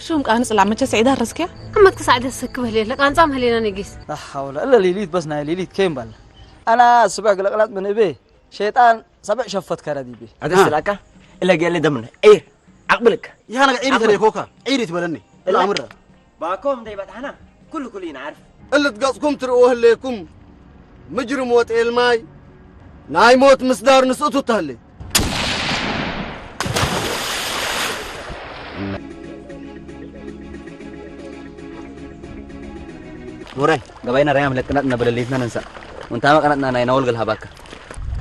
شو مقانص العمتش سعيدة رزكيا؟ عمتك سعيدة سكبه ليه لك أنظام هلينا نجيس لا حول إلا ليليت بس ناي ليليت كيم بال أنا سبع قلقلات من إبيه شيطان سبع شفت كردي بيه هذا السلاكة إلا قال لي دمنا إيه أقبلك يا أنا عيري ترى كوكا عيري تبلني الأمر باكم دايبات أنا كلنا عارف اللي تقصكم تروه لكم مجرم موت الماي ناي موت مصدار نسقطه تهلي نوري قبينا ريام لك قناتنا بلليتنا ننسى وانت ما قناتنا ناي نول قلها باكا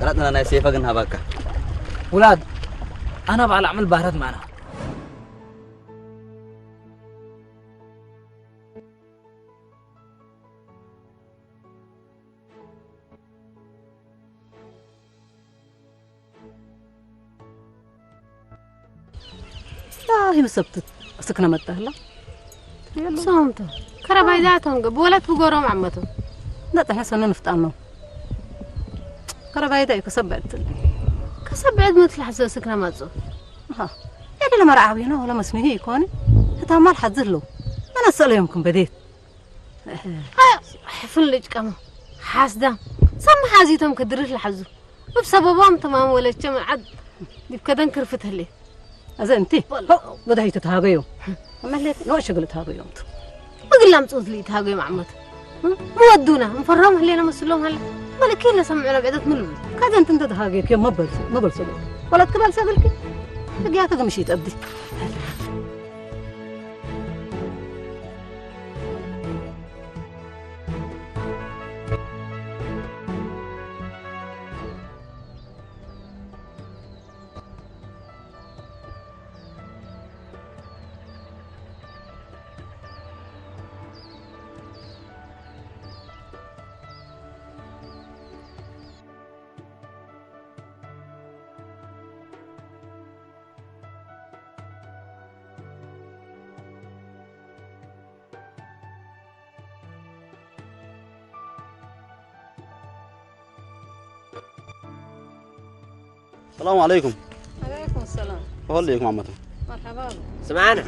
قناتنا ناي سيفا قنها باكا ولاد أنا بعل أعمل بهرات معنا هي مسبتت سكنة متهلا صومته كربايداتهم قبولت بقورهم عمتهم لا تحنا سنة نفتعناه كربايدا كسبعت كسبعت مثل حسن سكنة ماتزو ها يعني لما رعاوينا ولا مسميه يكوني هذا مال حذر له أنا أسأل يومكم بديت حفل لك كم حاسدة سمح حازيتهم كدرش لحزو وبسببهم تمام ولا جمع عد بكذا كرفتها لي أذا أنتي بدها تتهاجيو أما ليه نوش شغل تهاجيو بقول لهم تصلي تهاجي مع عمته مودونا مفرهم هلينا مسلوم هلا ولا كيلا سمعنا بعدت ملول كذا أنت تهاجيك يوم ما بلسوا ولا تقبل سقلك بقيا كذا مشيت أبدي السلام عليكم عليكم السلام أقول لكم عمتي مرحبا سمعنا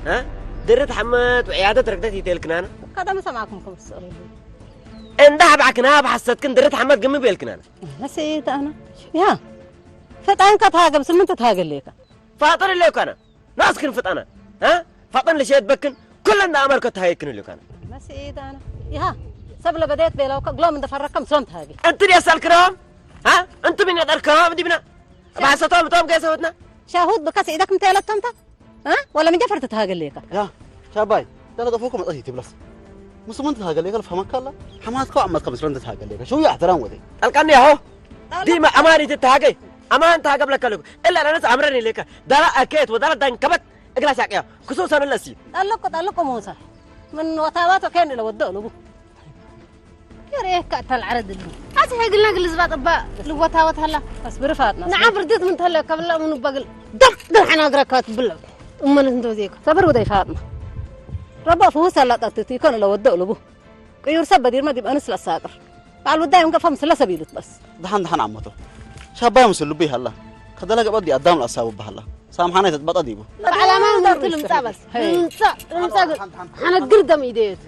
ها درت حمد وعيادة ركدتي تلكنانا كذا ما سمعكم كم السؤال انده بعكنا بحسدكن درت حمد قمي بيلكنانا نسيت أنا يا فتان كتهاجم بس من تتهاجم ليك فاطر اللي أنا ناسكن فتانا ها فاطن اللي شيء بكن كلنا أمر كتهايكن اللي أنا نسيت أنا يا سبلا بديت بيلاوك قلوا من دفر رقم سلام تهاجم أنت اللي أسأل كرام ها أنت من يدار كرام دي بنا بحسطهم توم كيف سوتنا شاهود بكاس إيدك متالت تمتا ها ولا من جفر تتهاجم ليك يا شاباي ده أنا دفوكم أطيتي تبلس مسلمان تهاجل ليك الفهمك الله حماس كوا عمت خمس رند تهاجل ليك شو يحترم ودي القني أهو دي ما أماني تتهاجي أمان تهاجم لك لك إلا أنا ناس أمرني لك ده أكيد وده دان كبت إجلس يا خصوصا اللسي قال لك موسى من وتاواته كان لو ودوا له يا ريت كتل عرض اللي أتحي قلنا قل زباط أبا لوتها وتهلا بس برفاتنا نعم بردت من تهلا قبل من بقل دم حنا أقرأ بلا أمنا انتو ذيك صبر ودي فاطمة ربا فوس لا تطيتي كان لو ودوا له كيور سب دير ما دي بأنس للساقر قال وداي مقف هم سلا سبيلت بس دحن عمته شاباي مسلو بيه الله كذا لك بدي أدام الأصحاب بهلا سامحنا تتبطأ ديبو على ما نقول المسا بس المسا حنا قردم إيديت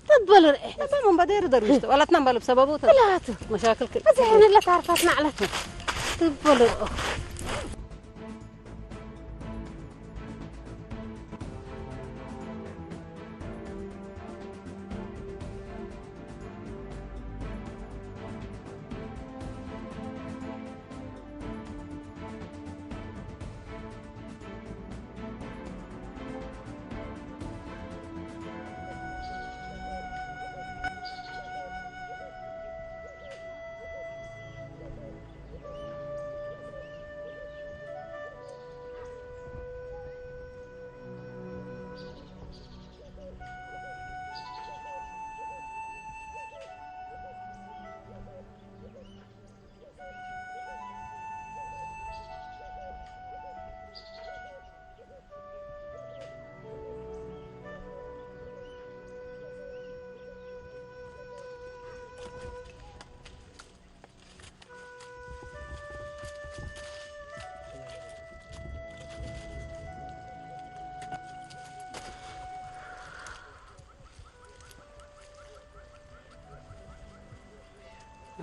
تدبلر إيه بس من بدير دروشت ولا تنبل بسببه لا مشاكل كل بس إحنا لا تعرفات معلتنا تدبلر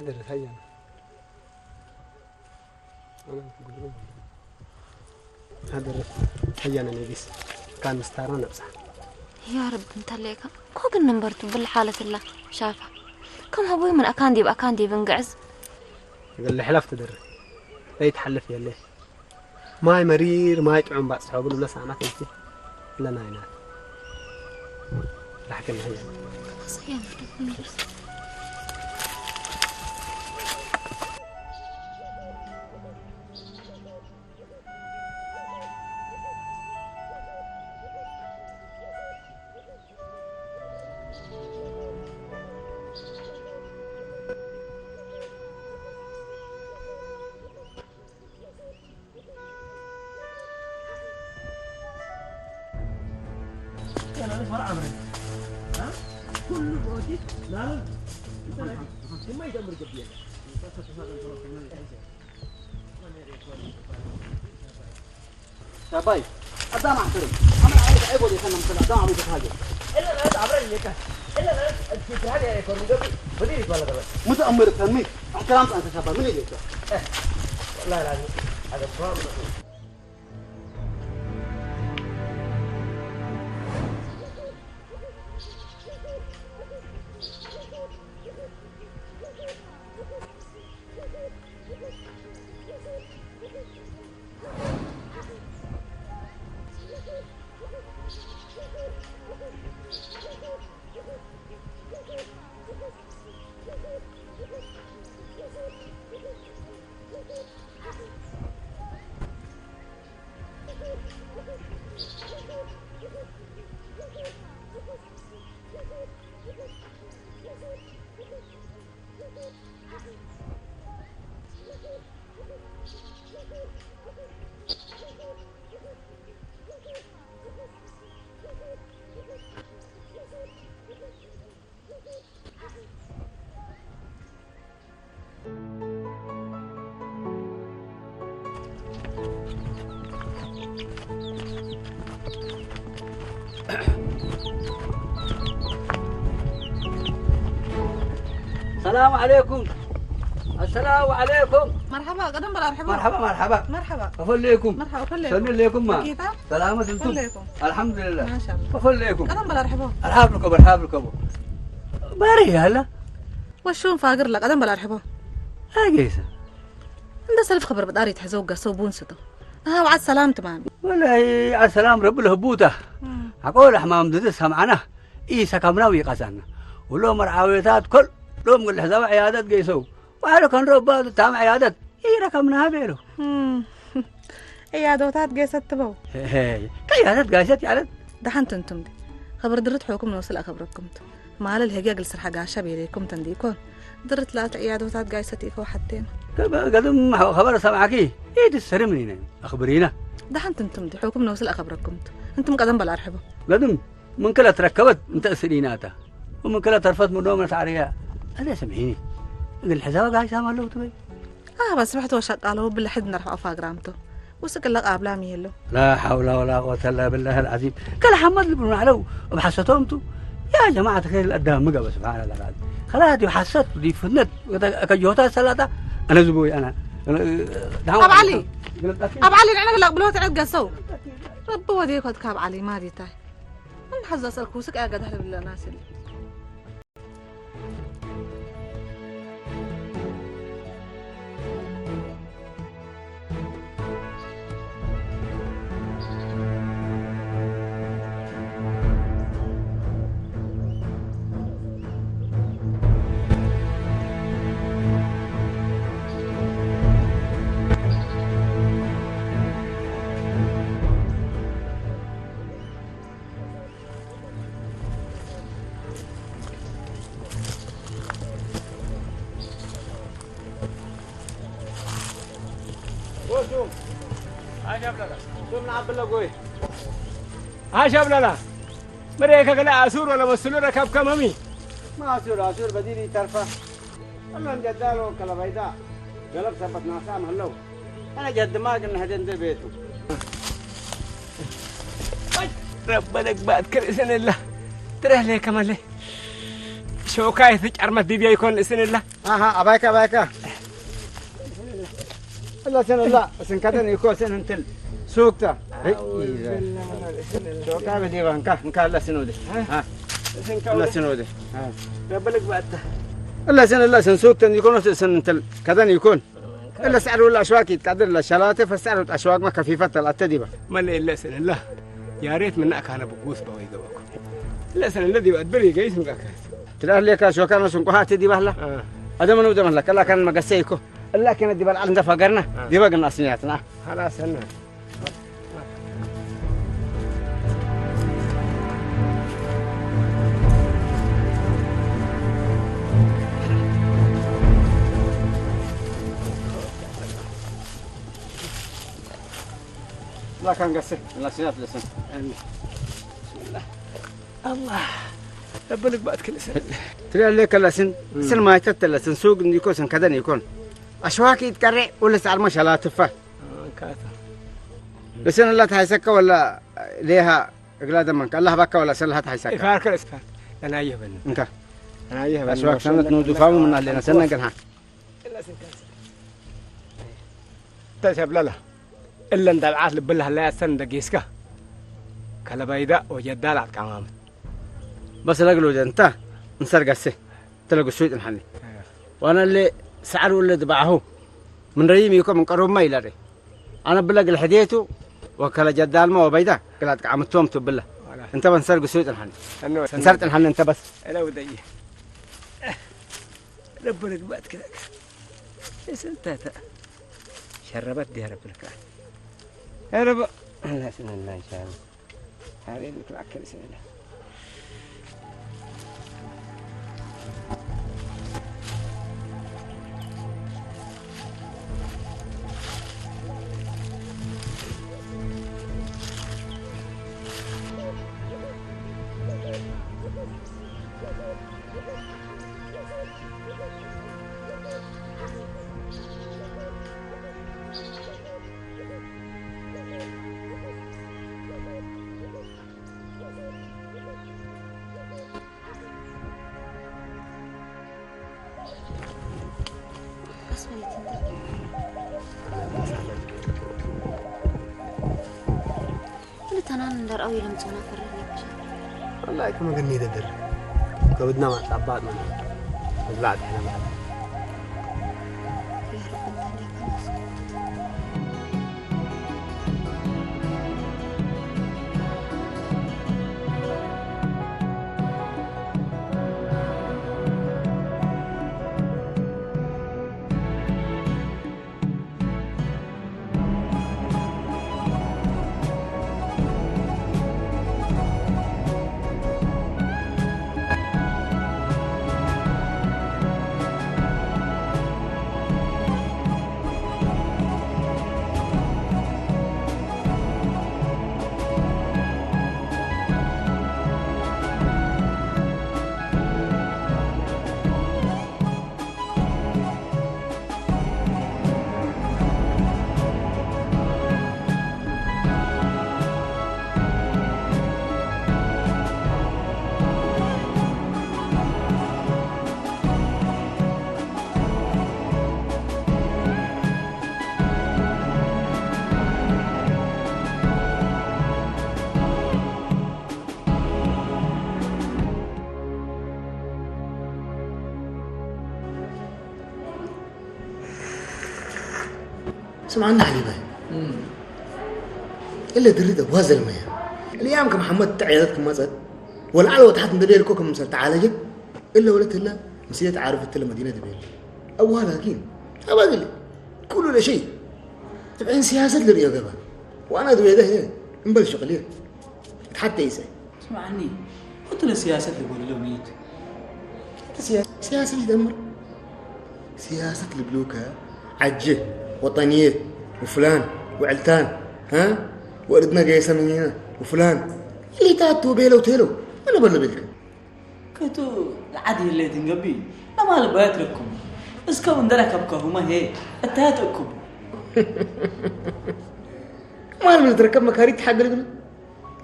حضر هيا حضر هيا أنا نبيس كان مستعرنا بصح يا رب انت ليك كوك النمبرتو بالحالة الله شافها كم هبوي من أكاندي بأكاندي بنقعز قال لي حلفت در لا يتحلف يا ليه ماي مرير ماي طعم بعد صحاب ولا ساعات انت لا ناينا لحكي هيا صحيح شاباي قدام احترم انا عايز عيب ودي خلنا مثل قدام عروض حاجه الا لا عبرني لك الا لا في هذه يا كورن بدي ولا قبل متأمر تنميك احترمت انت شاباي من اللي والله العظيم هذا فاهم السلام عليكم. السلام عليكم. مرحبا قدم بلا مرحبا. مرحبا مرحبا. مرحبا. أفليكم. مرحبا أفليكم. سلم ما. كيفك؟ سلامة انتم. أفليكم. الحمد لله. ما شاء الله. أفليكم. قدم بلا مرحبا. أرحب لكم أرحب لكم. باري هلا. وشون فاقر لك قدم بلا مرحبا. أجيسة. عند سلف خبر بداري تحزوق صوبون ستو. وعد سلام تمام. والله على السلام رب الهبوته. أقول حمام ددسها معنا. إيسا كمناوي قسنا. ولو مرعاويتات كل لو مقول حساب عيادات قيسو. وعلى كان ربا تام عيادات. إيه ركمناها بيلو. عيادوتات قيست تبو. هي عيادات قيست عيادات. دحنت انتم دي. خبر درت حكم نوصل أخبركم. مال الهجاج لسر حاجة عشبي ليكم تنديكون. درت لا عيادوتات قيست إيكو حتين. قدم خبر سمعكي. إيه تسرمني أخبرينا. دحنت انتم دي حكم نوصل أخبركم. انتم قدم بلا مرحبا. قدم من كلا تركبت انت سنيناتها ومن كلا ترفض من نوم عارية هذا سمعيني الحساب قاعد سامع له تبي بس رحت وشقاله بالحد نرفع فاقرامته وسك اللي قابله ميلو لا حول ولا قوة الا بالله العظيم قال حمد بن معلو وبحسيتهم يا جماعة خير الأدام مقبل سبحان الله العظيم خلاص دي حسيت دي فنت كجوتها ثلاثة أنا زبوي أنا أب علي أب علي أنا لا بلوت عد قصو رب وديك ود كاب علي ما دي تاي من حظ أسألك وسك أقعد أحلى بالله ناس اللي شوف عجب لنا شوف نعبد له قوي عجب لنا مريك قلا اسور ولا مسلو ركب كمامي ما اسور بديني ترفه والله جدالو كلا بيدا قلب سبت ناسام هلو انا جد ما قلنا هدين ده بيته ربنا بعد كل سنه الله ترى لي كمان لي شوكاي ثج أرمت دي بيكون إسن الله ها أبايك الله سن الله سن كذا يكون سن انتل سوقته شوكاي بدي بانكا الله سنودي ها الله سنودي ها قبلك بعدها الله سن سوقته يكون سن انتل كذا يكون إلا سعر ولا أشواك يتقدر للشلاتة فسعر الأشواك ما خفيفة الأتديبة من إلا سن الله يا ريت منك أنا بقوس بوي قبلكم إلا سن الذي بقدري جايز مكاكاس تلاقي لك شوكان وسنقها تديبه لا هذا منو دم لك الله كان مقسيكو الله كان الديبه عند فقرنا ديبه قلنا أصنياتنا خلاص هنا لا كان قصي الله سيات لسن الله قبلك بعد كل سنة تلاقي لك اللسن سن ما يتتل لسن سوق يكون سن كذا يكون أشواك يتكرع ولا سعر ما شاء تفا كاتا لسن الله تحيسك ولا ليها إقلاد منك الله بكا ولا سن الله تحيسك إفارك الإسفار أنا أيهبن إنك أنا أيهبن أشواك سنة نودو فاهم من اللي نسنا قلها إلا سن كاتا تشاب لا إلا أن دلعات لبلها لا سن دقيسكا كلا بيدا وجدالات كمان بس لقلو أنت نسرق السه تلقوا السويت الحني وأنا اللي سعر ولا دبعه من ريم يكون من قرب ما يلري أنا بلق الحديته وكلا جدال ما وبيدا قلت عمتهم تبله أنت بنسرق السويت الحني نسرت الحني أنت بس لا ودي ربنا بعد كذا إيش أنت شربت دي ربنا يا رب الله سن الله إن شاء الله هذه نطلع كل سنة ندر أوي لم تكون فرّني والله كم قلني ددر كودنا مع تعبات من طلعت إحنا معنا سمعنا علي باي إلا دريد أبوها زلمية الأيام كمحمد تعيادتكم مازال والعلوة تحت مدرير كوكم مسار تعالجك إلا ولت إلا نسيت عارفت إلا مدينة دبيل أبوها لكن أبغى لي كله لا شيء تبعين سياسة للرياضة بقى وأنا دوي ده هنا نبلش قليل حتى يسأل اسمعني قلت له سياسة اللي بقول له ميت سياسة اللي دمر سياسة البلوكة عجة وطنية وفلان وعلتان ها وردنا قيسة من هنا وفلان اللي تاتو بيلو تيلو أنا بلا بلك كتو العادي اللي تنقبي ما لبا يترككم اسكو اندرك ابكه ما هي اتاتكم ما اللي تركب مكاريت حق لقنا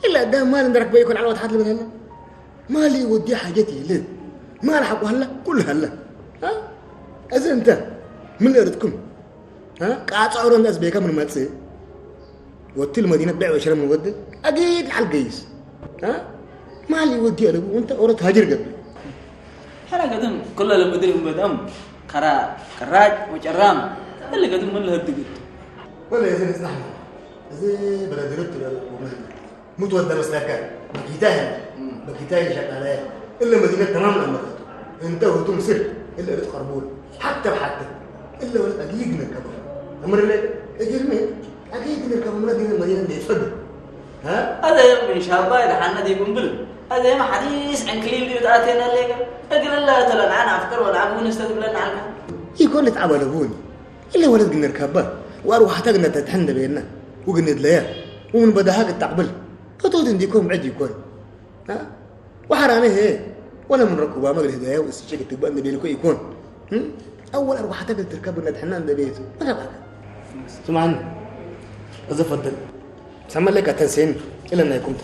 إلا قدام ما ندرك بيكون على وضحات اللي هلا ما لي ودي حاجتي ليه ما لحقوا هلا كلها هلا ها إذا أنت من اللي أردكم ها قاعد صعور الناس بيكا من ما تصير وتل مدينة بيع وشراء من ودك أكيد على القيس ها ما اللي يودي أنا وأنت أورد هاجر قبل حنا قدم كل لما ادري مدام كراج وجرام اللي قدم من له الدقت ولا يا زين اسمعني زين بلا درت متودى مسلكات بكيتاهي شغاله الا مدينه تمام لما انت وتم سر الا تخربون حتى الا ولا اكيد نركبوا امر اللي اجل مين اكيد نركبوا مدينه دي تفضل ها هذا من شابه الى حنا دي بنبل هذا ما حديث عن كليل اللي بتاعتنا اللي اقل الله تعالى انا افكر ولا ابون استاذ لنا عنها يكون تعبان ابوني الا ولد نركبه واروح تقنا تتحند بيننا وقند ليا ومن بدها التقبل خطوط عندكم عد يكون ها وحرامي هي ولا من ركوبها ما قال هدايا واستشيك تبقى بينكم يكون اول اروح تقل تركب لنا تحنان ده بيته ما تبغى سمعني اذا فضل سمع لك تنسين الا انها يكون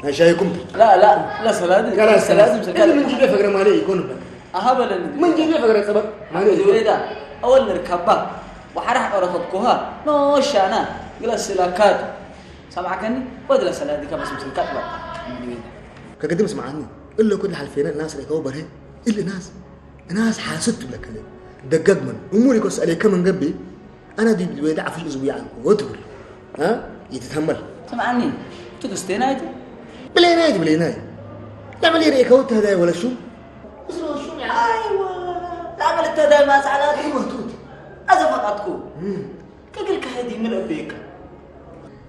انا شايكم لا سلاد لازم سكال من جيبه فقره مالي يكون اهبل من جيبه فقره سبب مالي يريدا اول نركبها وحرح أركبكوها نوش أنا قل سلاكات سمعكني بدل سلادي كم اسم سلكات بقى كقدم اسمعني إلا كل حلفينا الناس اللي كوبر هي إلا ناس حاسدت لك كده دقق من أموري كوس عليك كم من قبل أنا دي الوداع في الأسبوع عنك وتقول ها يتتحمل سمعني تقصتين هاي بليناي لا ملي ريك هو هذا ولا شو أيوة لا عملت هذا ما سعلات أيوة توت أذا فقطكو كقلك هذه من أبيك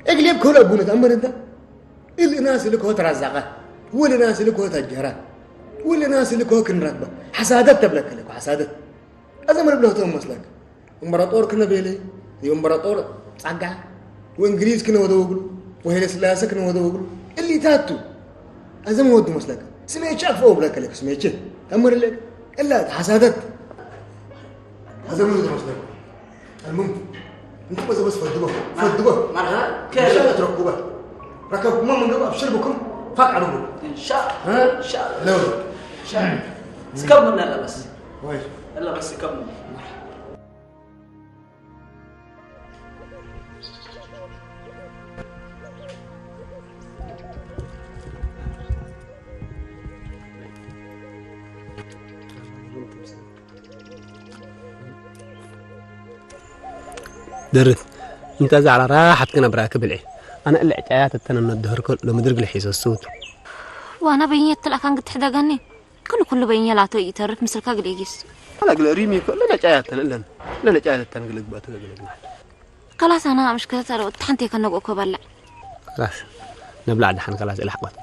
اقلب كل أبونا تأمر أنت اللي ناس اللي كهو ترزقه واللي ناس اللي كهو تجهره واللي ناس اللي كهو كن راكبه حسادات تبلك لك وحسادات هذا ما بلوه توم مسلك امبراطور كنا بيلي دي امبراطور صقع وانجليز كنا ودوغلو وهي سلاسه كنا ودوغلو اللي تاتو هذا ما ودو مسلك سمعت شافوا بلك لك سمعت تأمر لك الا حسادات هذا ما ودو مسلك المهم انتم بس فدوه كيف تركبوه ركبوا ما من قبل ابشربكم فقعوا ان شاء الله ان شاء الله لا ان شاء الله سكبنا لا بس وايش الا بس سكبنا درت انت على راحتك انا براكب العين انا اللي عجايات التنن الدهر كل لما درق الحيس الصوت وانا بينيت لك كان قد حداقني كله بيني لا تو يترف مثل كاغليجيس انا قل ريمي كل لا عجايات لا عجايات التنقلق باتقلق خلاص انا مش كذا ترى تحنتي كان نقوك بلع خلاص نبلع دحن خلاص الحقت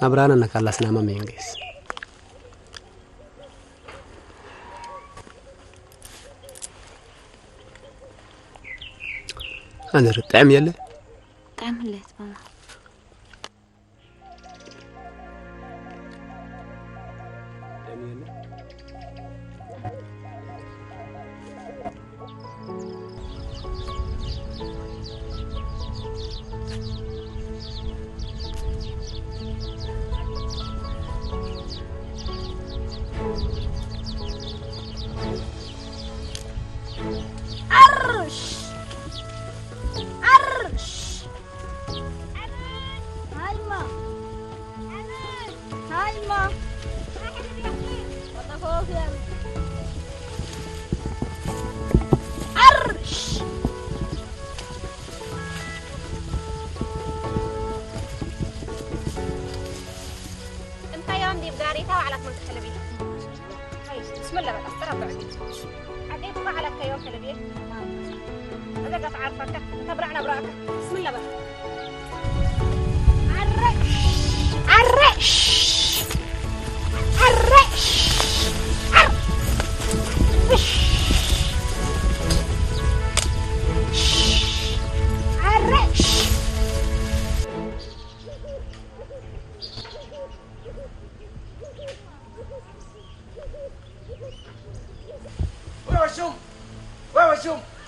نبرانا انك الله سلامه ما ينقيس انا رتعم يلا تعمل ليه ماما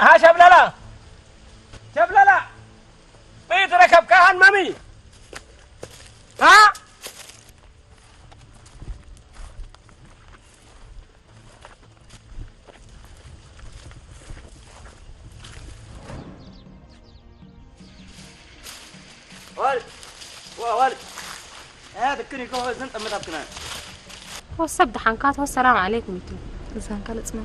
ها شبللا بيت ركب كهن مامي ها والد والد هذا كني كهو زنت متابكنا هو السبت حنكات والسلام عليكم انتو زين قالت اسمع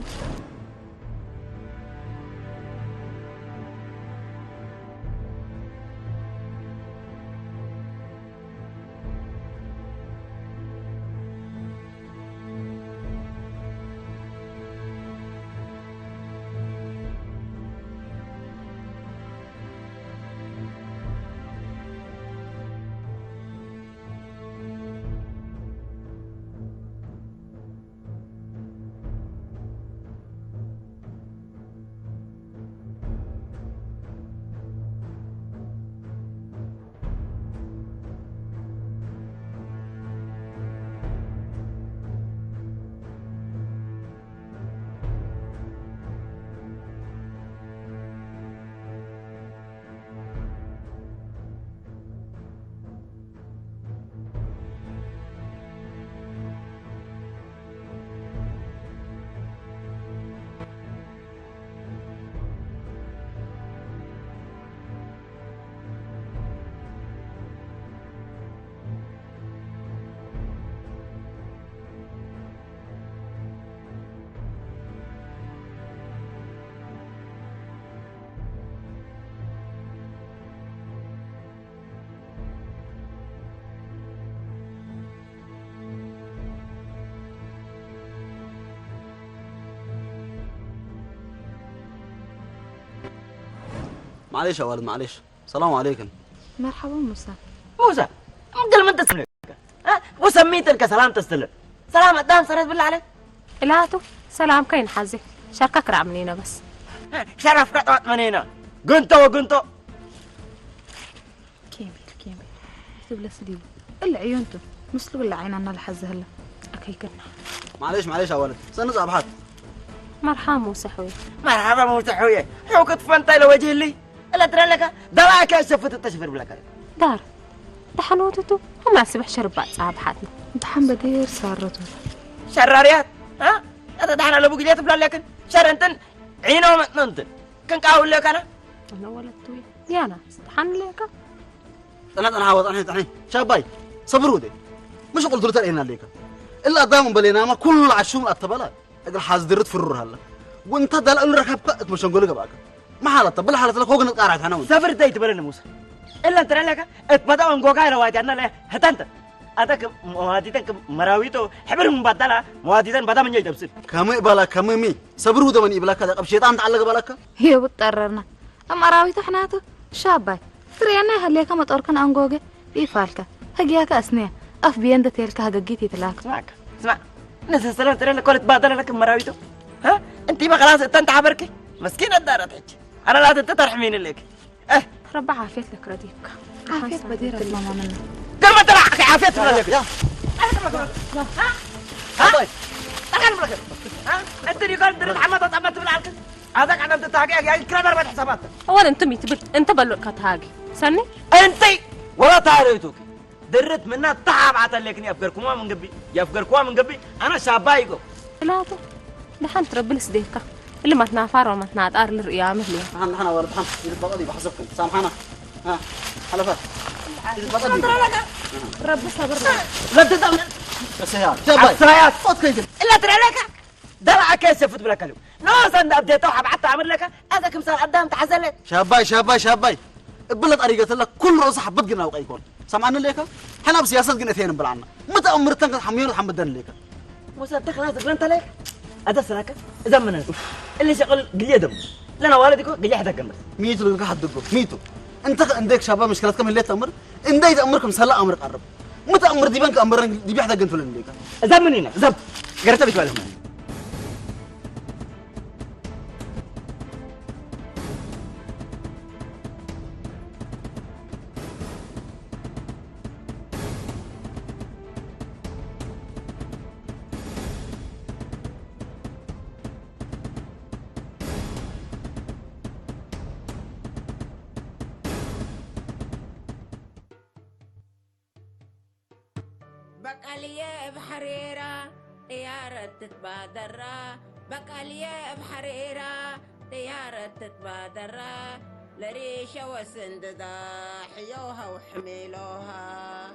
معلش يا والد معلش. السلام عليكم. مرحبا موسى. موسى قل ما تسلم ها وسميت لك سلام تستلم سلام قدام صرت بالله عليك. الهاتو سلام كاين حزي شركك رعمنينا بس شرف قطعت منينا قنطو وقنطو كيمي اكتب له سديو الا عيونته مسلو ولا عيننا الحز هلا اكيكنا. معلش يا والد سنزع بحات. مرحبا موسى حوي. مرحبا موسى حوي. شو كنت فانتا لو وجه لي الا ترى لك دراك شفت التشفير بلك دار دحنوتو هم سبح شربات صعب حاتنا دحن بدير سارته شراريات ها هذا دحن على ابو جديت بلا لكن شر انت عينه انت كان قاول لك انا ولدتوي يا ناس دحن لك انا عاوز انا شاباي صبروا دي مش قلت له ترينا ليك الا قدام بلينا ما كل عشوم التبلات اقل حاز درت فرور هلا وانت دل ان ركبك مش نقول لك بقى ما حالته بلا حالته لك هو قاعد انا سافر دايت بلنا موسى الا ترى لك اتبدا ان غوغاي رواج انا له هتنت اتك مواديتك مراويتو حبر مبدله مواديتن بدا من يدبسل كم بلا كم مي صبروا ده من يبلا كذا قب شيطان تعلق بالك هي بتقررنا اما راويتو حناتو شاباي ترينا هليك ما توركن انغوغه يفالك هجياك اسنيه اف بيند تيلك هججيتي تلاك اسمع ناس السلام ترى لك كل تبادل لك مراويتو ها انت ما خلاص انت عبركي مسكينه الدار تحكي انا لا تترحمين لك رب عافيت لك رديك عافيت بديرة ماما منك قل ما ترى عافيت لك يا ها انت اللي قال درت حمد طمت بالعلك هذاك عدم تتاقي يا كرا ضربت حساباتك اولا انت ميتبت انت بلو كتاقي سني انت ولا تاريتوك درت منها تعب عتلكني افكركم من قبي يفكركم من قبي انا شابايكو لا تو دحن تربي لسديكا اللي ما تنافر وما تنادار للرؤيا مثلي انا ورد حن يتبقى بحسبكم سامحنا ها حلفات رب صبر لا تدعم بس يا شاباي سايات صوت كيف الا ترى لك دلع كيس فوت بلا كلام ناس اند ابديت حبعت اعمل لك هذا كم صار قدام تحزلت شاباي بلد طريقه لك كل روس حبت قنا وقيكون سمعنا ليك حنا بسياسه قنتين بلعنا متى امرتك حمير حمدن ليك مصدق خلاص انت لك هذا سراك زمن اللي شغل قليدم لنا والدكو قلي حدا كمل ميتو لك حد دقو ميتو انت عندك شباب مشكلتكم اللي تامر ان دايت امركم سلا امر قرب متى امر دي بنك امر دي بيحدا قنتو لك زمنينا زب قرت بك ولا بقالية بحريرة طيارة تتبادر بقالية بحريرة طيارة تتبادر لريشة وسنددا حيوها وحميلوها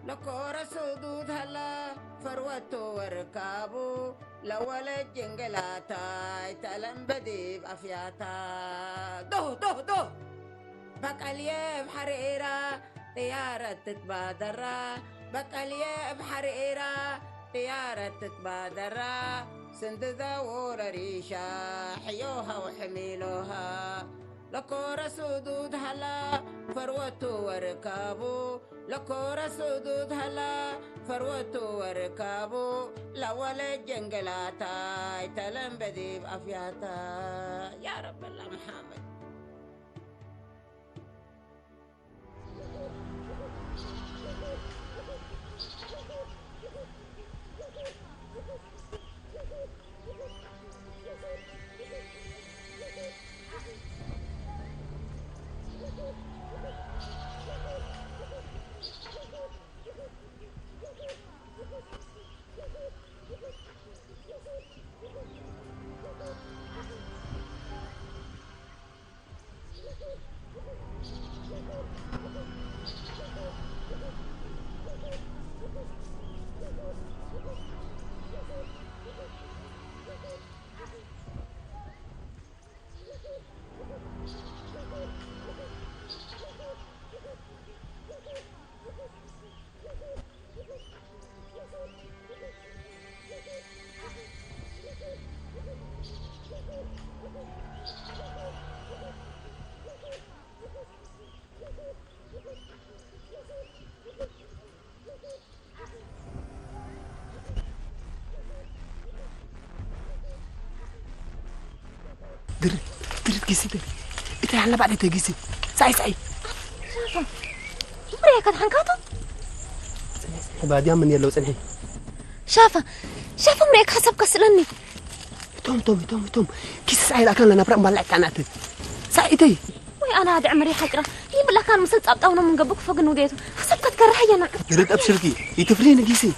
لكورة سدود هلا فروته وركابو لول الجنجلاتا يتلم بديب أفياتا دو بقى الياب حريرة طيارة تتبادر بقى الياب حريرة طيارة تتبادر سنددا وريشة حيوها وحميلوها لكورة سدود هلا فروته وركابو لكورة سدود هلا فروته وركابو لول الجنجلاتا يتلم بديب أفياتا يا رب الله محمد درت كيسي إنت هلا بعد تجيسي سعي شافا مريكا حنكاتو بعد يوم من يلو سنحي شافا مريك حسب كسلني توم كيس سعي لكن لنا برا مبلع كانت سعي تي وي أنا هاد عمري حجرة يبلا كان مسلط أبطاونا من قبك فوق نوديته حسب كتكرهي أنا درت أبشركي يتفرين جيسي